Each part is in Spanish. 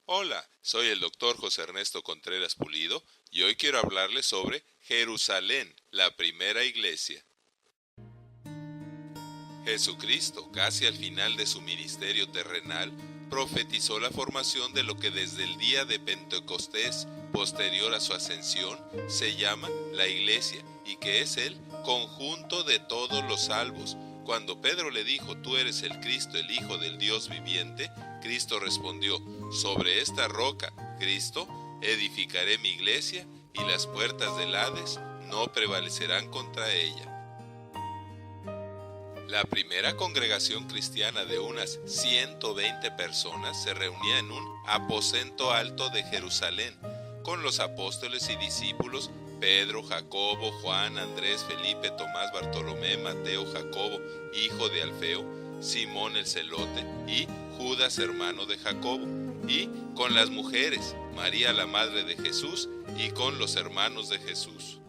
Hola, soy el doctor José Ernesto Contreras Pulido y hoy quiero hablarles sobre Jerusalén, la primera iglesia. Jesucristo, casi al final de su ministerio terrenal, profetizó la formación de lo que desde el día de Pentecostés, posterior a su ascensión, se llama la iglesia y que es el conjunto de todos los salvos. Cuando Pedro le dijo, tú eres el Cristo, el Hijo del Dios viviente, Cristo respondió, sobre esta roca, Cristo, edificaré mi iglesia y las puertas del Hades no prevalecerán contra ella. La primera congregación cristiana de unas 120 personas se reunía en un aposento alto de Jerusalén, con los apóstoles y discípulos Pedro, Jacobo, Juan, Andrés, Felipe, Tomás, Bartolomé, Mateo, Jacobo, hijo de Alfeo, Simón el celote y Judas, hermano de Jacobo, y con las mujeres, María la madre de Jesús, y con los hermanos de Jesús.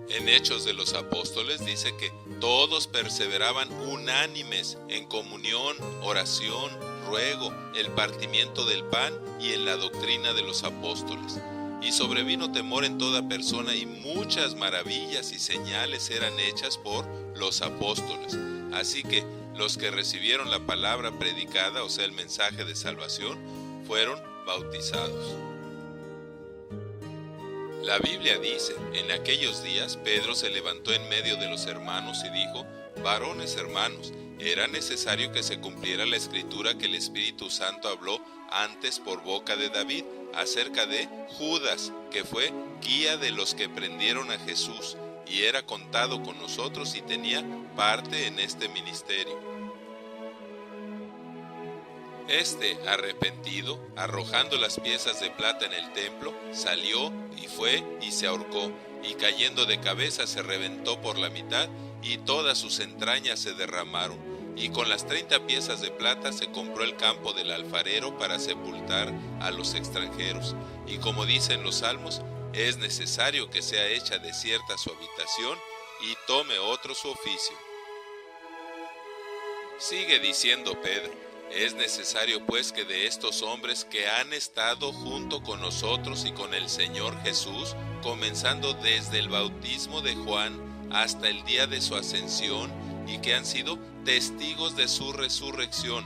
En Hechos de los Apóstoles dice que todos perseveraban unánimes en comunión, oración, ruego, el partimiento del pan y en la doctrina de los apóstoles. Y sobrevino temor en toda persona y muchas maravillas y señales eran hechas por los apóstoles. Así que los que recibieron la palabra predicada, o sea el mensaje de salvación, fueron bautizados. La Biblia dice, en aquellos días Pedro se levantó en medio de los hermanos y dijo, varones hermanos, era necesario que se cumpliera la escritura que el Espíritu Santo habló antes por boca de David acerca de Judas, que fue guía de los que prendieron a Jesús y era contado con nosotros y tenía parte en este ministerio. Este, arrepentido, arrojando las piezas de plata en el templo, salió y fue y se ahorcó, y cayendo de cabeza se reventó por la mitad, y todas sus entrañas se derramaron. Y con las 30 piezas de plata se compró el campo del alfarero para sepultar a los extranjeros. Y como dicen los salmos, es necesario que sea hecha desierta su habitación, y tome otro su oficio. Sigue diciendo Pedro, es necesario pues que de estos hombres que han estado junto con nosotros y con el Señor Jesús, comenzando desde el bautismo de Juan hasta el día de su ascensión, y que han sido testigos de su resurrección,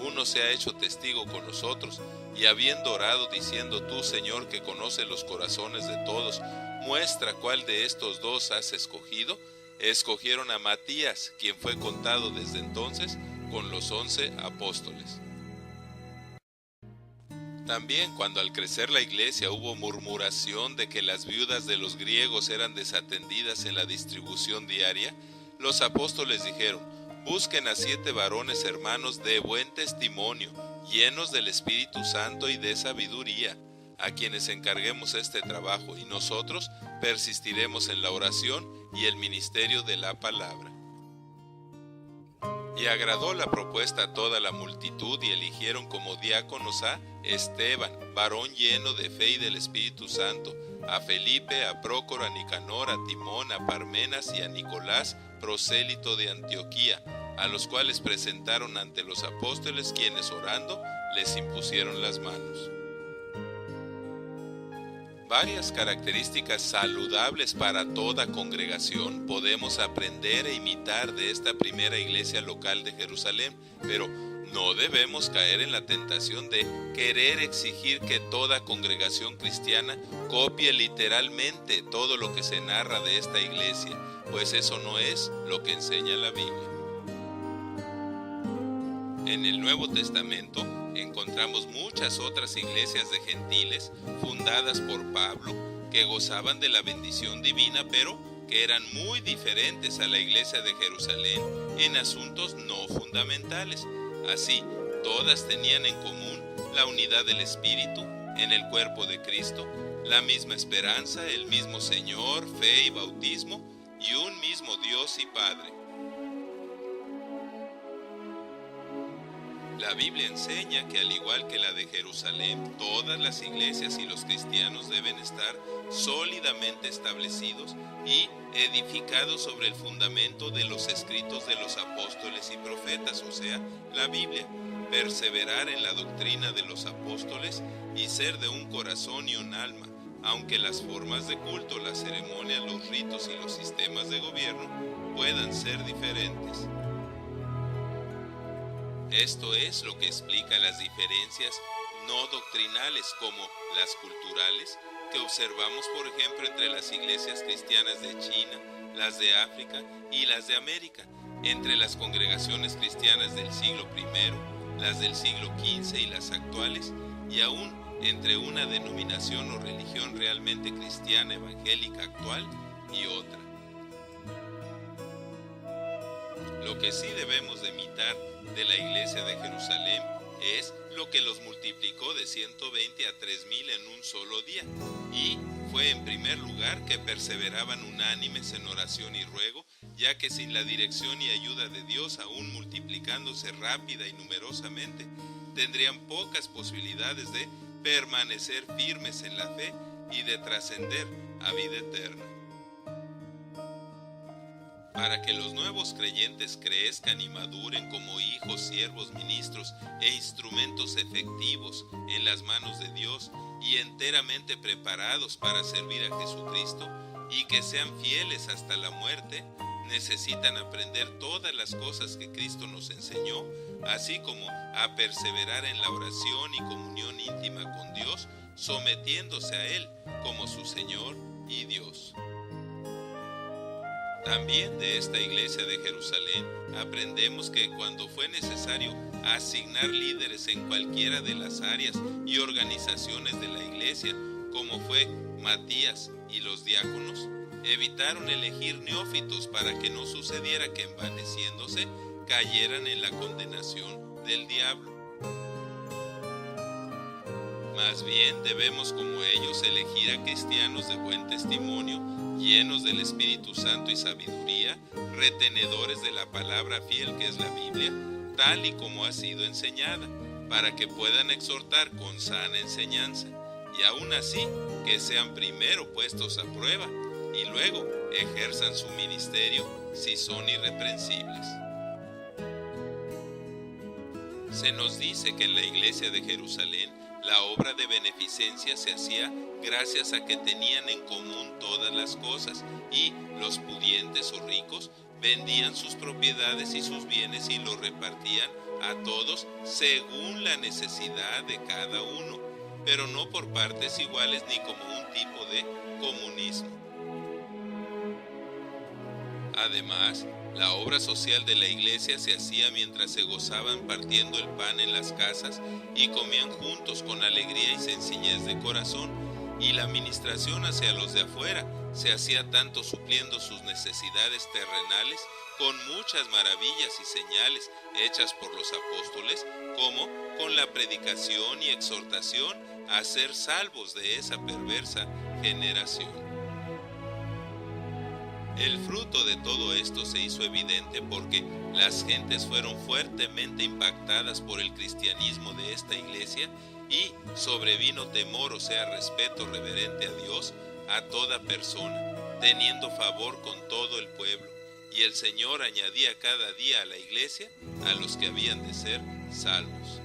uno se ha hecho testigo con nosotros, y habiendo orado diciendo, tú Señor que conoces los corazones de todos, muestra cuál de estos dos has escogido, escogieron a Matías, quien fue contado desde entonces con los 11 apóstoles. También cuando al crecer la iglesia hubo murmuración de que las viudas de los griegos eran desatendidas en la distribución diaria, los apóstoles dijeron, busquen a 7 varones hermanos de buen testimonio, llenos del Espíritu Santo y de sabiduría, a quienes encarguemos este trabajo, y nosotros persistiremos en la oración y el ministerio de la palabra. Y agradó la propuesta a toda la multitud y eligieron como diáconos a Esteban, varón lleno de fe y del Espíritu Santo, a Felipe, a Prócoro, a Nicanor, a Timón, a Parmenas y a Nicolás, prosélito de Antioquía, a los cuales presentaron ante los apóstoles, quienes orando les impusieron las manos. Varias características saludables para toda congregación podemos aprender e imitar de esta primera iglesia local de Jerusalén, pero no debemos caer en la tentación de querer exigir que toda congregación cristiana copie literalmente todo lo que se narra de esta iglesia, pues eso no es lo que enseña la Biblia. En el Nuevo Testamento encontramos muchas otras iglesias de gentiles fundadas por Pablo que gozaban de la bendición divina, pero que eran muy diferentes a la iglesia de Jerusalén en asuntos no fundamentales. Así, todas tenían en común la unidad del Espíritu en el cuerpo de Cristo, la misma esperanza, el mismo Señor, fe y bautismo, y un mismo Dios y Padre. La Biblia enseña que al igual que la de Jerusalén, todas las iglesias y los cristianos deben estar sólidamente establecidos y edificados sobre el fundamento de los escritos de los apóstoles y profetas, o sea, la Biblia, perseverar en la doctrina de los apóstoles y ser de un corazón y un alma, aunque las formas de culto, las ceremonias, los ritos y los sistemas de gobierno puedan ser diferentes. Esto es lo que explica las diferencias no doctrinales como las culturales que observamos, por ejemplo, entre las iglesias cristianas de China, las de África y las de América, entre las congregaciones cristianas del siglo I, las del siglo XV y las actuales, y aún entre una denominación o religión realmente cristiana evangélica actual y otra. Lo que sí debemos de imitar de la iglesia de Jerusalén es lo que los multiplicó de 120 a 3000 en un solo día, y fue en primer lugar que perseveraban unánimes en oración y ruego, ya que sin la dirección y ayuda de Dios, aún multiplicándose rápida y numerosamente, tendrían pocas posibilidades de permanecer firmes en la fe y de trascender a vida eterna. Para que los nuevos creyentes crezcan y maduren como hijos, siervos, ministros e instrumentos efectivos en las manos de Dios y enteramente preparados para servir a Jesucristo y que sean fieles hasta la muerte, necesitan aprender todas las cosas que Cristo nos enseñó, así como a perseverar en la oración y comunión íntima con Dios, sometiéndose a Él como su Señor y Dios. También de esta iglesia de Jerusalén aprendemos que cuando fue necesario asignar líderes en cualquiera de las áreas y organizaciones de la iglesia, como fue Matías y los diáconos, evitaron elegir neófitos para que no sucediera que envaneciéndose cayeran en la condenación del diablo. Más bien debemos como ellos elegir a cristianos de buen testimonio, llenos del Espíritu Santo y sabiduría, retenedores de la palabra fiel que es la Biblia, tal y como ha sido enseñada, para que puedan exhortar con sana enseñanza, y aún así que sean primero puestos a prueba, y luego ejerzan su ministerio si son irreprensibles. Se nos dice que en la iglesia de Jerusalén la obra de beneficencia se hacía gracias a que tenían en común todas las cosas, y los pudientes o ricos vendían sus propiedades y sus bienes y los repartían a todos según la necesidad de cada uno, pero no por partes iguales ni como un tipo de comunismo. Además, la obra social de la iglesia se hacía mientras se gozaban partiendo el pan en las casas y comían juntos con alegría y sencillez de corazón, y la administración hacia los de afuera se hacía tanto supliendo sus necesidades terrenales con muchas maravillas y señales hechas por los apóstoles, como con la predicación y exhortación a ser salvos de esa perversa generación. El fruto de todo esto se hizo evidente porque las gentes fueron fuertemente impactadas por el cristianismo de esta iglesia, y sobrevino temor, o sea, respeto reverente a Dios, a toda persona, teniendo favor con todo el pueblo, y el Señor añadía cada día a la iglesia a los que habían de ser salvos.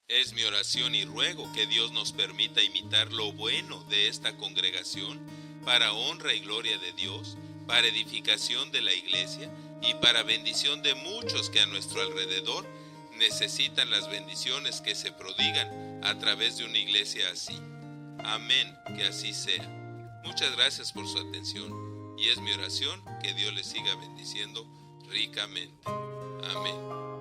Es mi oración y ruego que Dios nos permita imitar lo bueno de esta congregación, para honra y gloria de Dios, para edificación de la iglesia y para bendición de muchos que a nuestro alrededor necesitan las bendiciones que se prodigan a través de una iglesia así. Amén, que así sea. Muchas gracias por su atención, y es mi oración que Dios les siga bendiciendo ricamente. Amén.